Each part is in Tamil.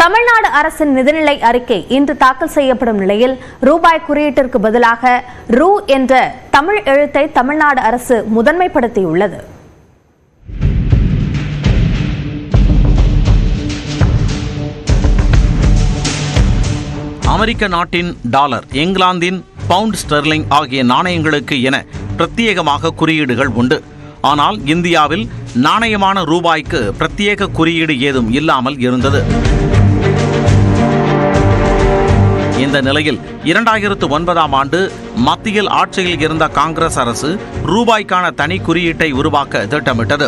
தமிழ்நாடு அரசின் நிதிநிலை அறிக்கை இன்று தாக்கல் செய்யப்படும் நிலையில் ரூபாய் குறியீட்டிற்கு பதிலாக ரூ என்ற தமிழ் எழுத்தை தமிழ்நாடு அரசு முதன்மைப்படுத்தியுள்ளது. அமெரிக்க நாட்டின் டாலர், இங்கிலாந்தின் பவுண்ட் ஸ்டெர்லிங் ஆகிய நாணயங்களுக்கு என பிரத்யேகமாக குறியீடுகள் உண்டு. ஆனால் இந்தியாவில் நாணயமான ரூபாய்க்கு பிரத்யேக குறியீடு ஏதும் இல்லாமல் இருந்தது. இந்த நிலையில் 2009ஆம் ஆண்டு மத்தியில் ஆட்சியில் இருந்த காங்கிரஸ் அரசு ரூபாய்க்கான தனி குறியீட்டை உருவாக்க திட்டமிட்டது.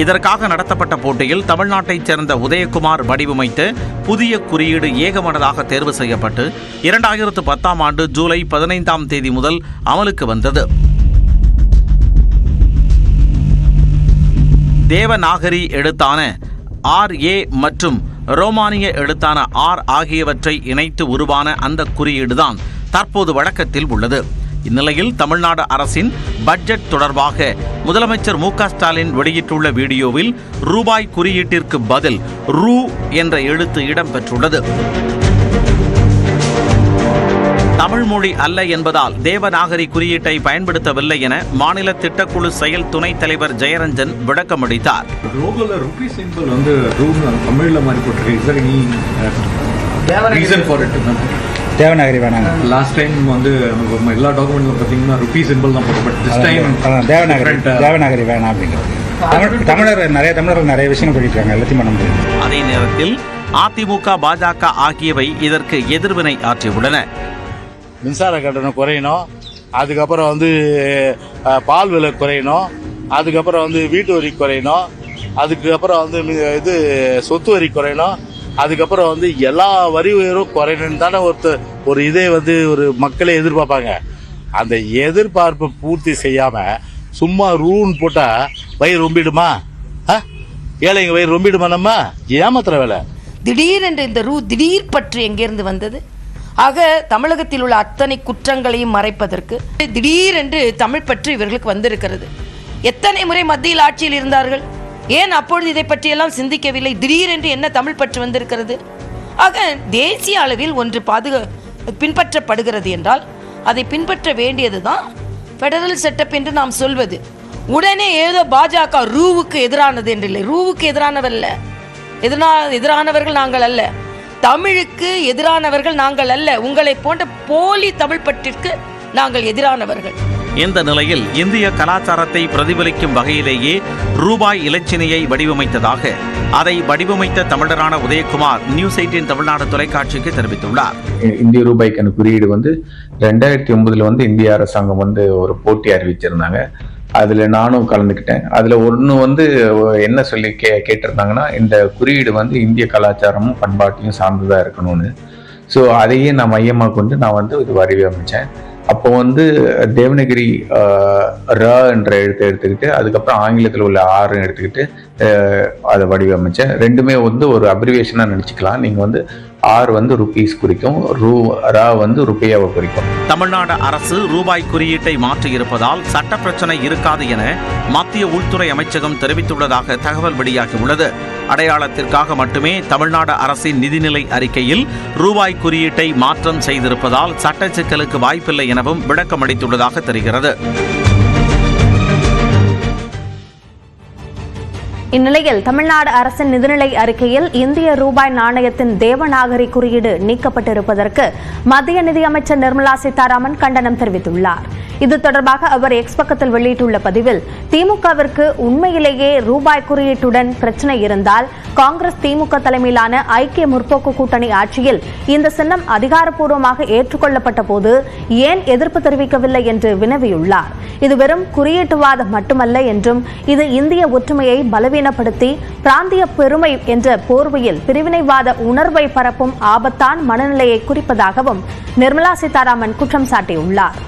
இதற்காக நடத்தப்பட்ட போட்டியில் தமிழ்நாட்டைச் சேர்ந்த உதயகுமார் வடிவமைத்த புதிய குறியீடு ஏகமனதாக தேர்வு செய்யப்பட்டு 2010ஆம் ஆண்டு ஜூலை 15ஆம் தேதி முதல் அமலுக்கு வந்தது. தேவநாகரி எழுத்தான RA மற்றும் ரோமானிய எழுத்தான R ஆகியவற்றை இணைத்து உருவான அந்த குறியீடுதான் தற்போது வழக்கத்தில் உள்ளது. இந்நிலையில் தமிழ்நாடு அரசின் பட்ஜெட் தொடர்பாக முதலமைச்சர் மு.க.ஸ்டாலின் வெளியிட்டுள்ள வீடியோவில் ரூபாய் குறியீட்டிற்கு பதில் ரூ என்ற எழுத்து இடம்பெற்றுள்ளது. தமிழ் மொழி அல்ல என்பதால் தேவநாகரி குறியீட்டை பயன்படுத்தவில்லை என மாநில திட்டக்குழு செயல் துணைத் தலைவர் ஜெயரஞ்சன் விளக்கமளித்தார். தேவநாகரி வேணாங்க. லாஸ்ட் டைம் வந்து எல்லா டாக்குமெண்ட்ல பாத்தீங்கன்னா ருபீ சிம்பிள் தான் போட்டு, பட் திஸ் டைம் தேவநாகரி வேணாம் அப்படிங்கிறது. நிறைய தமிழர்கள் நிறைய விஷயங்கள் பண்ணிட்டாங்க, எல்லாத்தையும் பண்ண முடியாது. அதே நேரத்தில் அதிமுக, பாஜக ஆகியவை இதற்கு எதிர்வினை ஆற்றியுள்ளன. மின்சார கட்டணம் குறையணும், அதுக்கப்புறம் வந்து பால் விலை குறையணும், அதுக்கப்புறம் வந்து வீட்டு வரி குறையணும், அதுக்கப்புறம் வந்து இது சொத்து வரி குறையணும், அதுக்கப்புறம் வந்து எல்லா வரி உயரும் குறையணும்னு தானே ஒரு இதே வந்து ஒரு மக்களே எதிர்பார்ப்பாங்க. அந்த எதிர்பார்ப்பை பூர்த்தி செய்யாம சும்மா ரூன்னு போட்டா வயிறு ரொம்பிடுமா? ஏழைங்க வயிறு ரொம்பிடுமா? நம்ம ஏமாத்துற வேலை. திடீரென்று இந்த ரூ திடீர் பற்று எங்கிருந்து வந்தது? ஆக தமிழகத்தில் உள்ள அத்தனை குற்றங்களையும் மறைப்பதற்கு திடீரென்று தமிழ் பற்று இவர்களுக்கு வந்திருக்கிறது. எத்தனை முறை மத்தியில் ஆட்சியில் இருந்தார்கள், ஏன் அப்பொழுது இதை பற்றியெல்லாம் சிந்திக்கவில்லை? திடீரென்று என்ன தமிழ் பற்று வந்திருக்கிறது? ஆக தேசிய அளவில் ஒன்று பின்பற்றப்படுகிறது என்றால் அதை பின்பற்ற வேண்டியதுதான் பெடரல் செட்டப் என்று நாம் சொல்வது. உடனே ஏதோ பாஜக ரூவுக்கு எதிரானது என்று இல்லை. ரூவுக்கு எதிரானவர்கள் நாங்கள் அல்ல, தமிழுக்கு எதிரானவர்கள் நாங்கள் அல்ல, உங்களை போன்ற போலி தமிழ் பற்றிற்கு நாங்கள் எதிரானவர்கள். இந்த நிலையில் இந்திய கலாச்சாரத்தை பிரதிபலிக்கும் வகையிலேயே ரூபாய் இலச்சினையை வடிவமைத்ததாக அதை வடிவமைத்த தமிழரான உதயகுமார் நியூஸ் 18 தமிழ்நாடு தொலைக்காட்சிக்கு தெரிவித்துள்ளார். இந்திய ரூபாய்க்கான குறியீடு 2009 இந்திய அரசாங்கம் ஒரு போட்டி அறிவிச்சிருந்தாங்க. அதுல நானும் கலந்துக்கிட்டேன். அதுல ஒன்று என்ன சொல்லி கேட்டிருந்தாங்கன்னா, இந்த குறியீடு இந்திய கலாச்சாரமும் பண்பாட்டையும் சார்ந்துதான் இருக்கணும்னு. ஸோ அதையே நான் மையமாக கொண்டு நான் இது வடிவமைச்சேன். அப்போ தேவநகிரி ர என்ற எழுத்தை எடுத்துக்கிட்டு, அதுக்கப்புறம் ஆங்கிலத்தில் உள்ள ஆறுன்னு எடுத்துக்கிட்டு அதை வடிவமைச்சேன். ரெண்டுமே ஒரு அப்ரிவேஷனாக நினச்சிக்கலாம். நீங்கள் ஆர் ருபீஸ் குறிக்கும், ரா ருபியாவை குறிக்கும். தமிழ்நாடு அரசு ரூபாய் குறியீட்டை மாற்றியிருப்பதால் சட்ட பிரச்சனை இருக்காது என மத்திய உள்துறை அமைச்சகம் தெரிவித்துள்ளதாக தகவல் வெளியாகியுள்ளது. அடையாளத்திற்காக மட்டுமே தமிழ்நாடு அரசின் நிதிநிலை அறிக்கையில் ரூபாய் குறியீட்டை மாற்றம் செய்திருப்பதால் சட்ட சிக்கலுக்கு வாய்ப்பில்லை எனவும் விளக்கமளித்துள்ளதாக தெரிகிறது. இந்நிலையில் தமிழ்நாடு அரசின் நிதிநிலை அறிக்கையில் இந்திய ரூபாய் நாணயத்தின் தேவநாகரி குறியீடு நீக்கப்பட்டிருப்பதற்கு மத்திய நிதியமைச்சர் நிர்மலா சீதாராமன் கண்டனம் தெரிவித்துள்ளார். இது தொடர்பாக அவர் எக்ஸ் பக்கத்தில் வெளியிட்டுள்ள பதிவில், திமுகவிற்கு உண்மையிலேயே ரூபாய் குறியீட்டுடன் பிரச்சனை இருந்தால் காங்கிரஸ் திமுக தலைமையிலான ஐக்கிய முற்போக்கு கூட்டணி ஆட்சியில் இந்த சின்னம் அதிகாரப்பூர்வமாக ஏற்றுக்கொள்ளப்பட்ட போது ஏன் எதிர்ப்பு தெரிவிக்கவில்லை என்று வினவியுள்ளார். இது வெறும் குறியீட்டுவாதம் மட்டுமல்ல என்றும் இது இந்திய ஒற்றுமையை பலவீனப்படுத்தி பிராந்திய பெருமை என்ற போர்வையில் பிரிவினைவாத உணர்வை பரப்பும் ஆபத்தான மனநிலையை குறிப்பதாகவும் நிர்மலா சீதாராமன் குற்றம் சாட்டியுள்ளார்.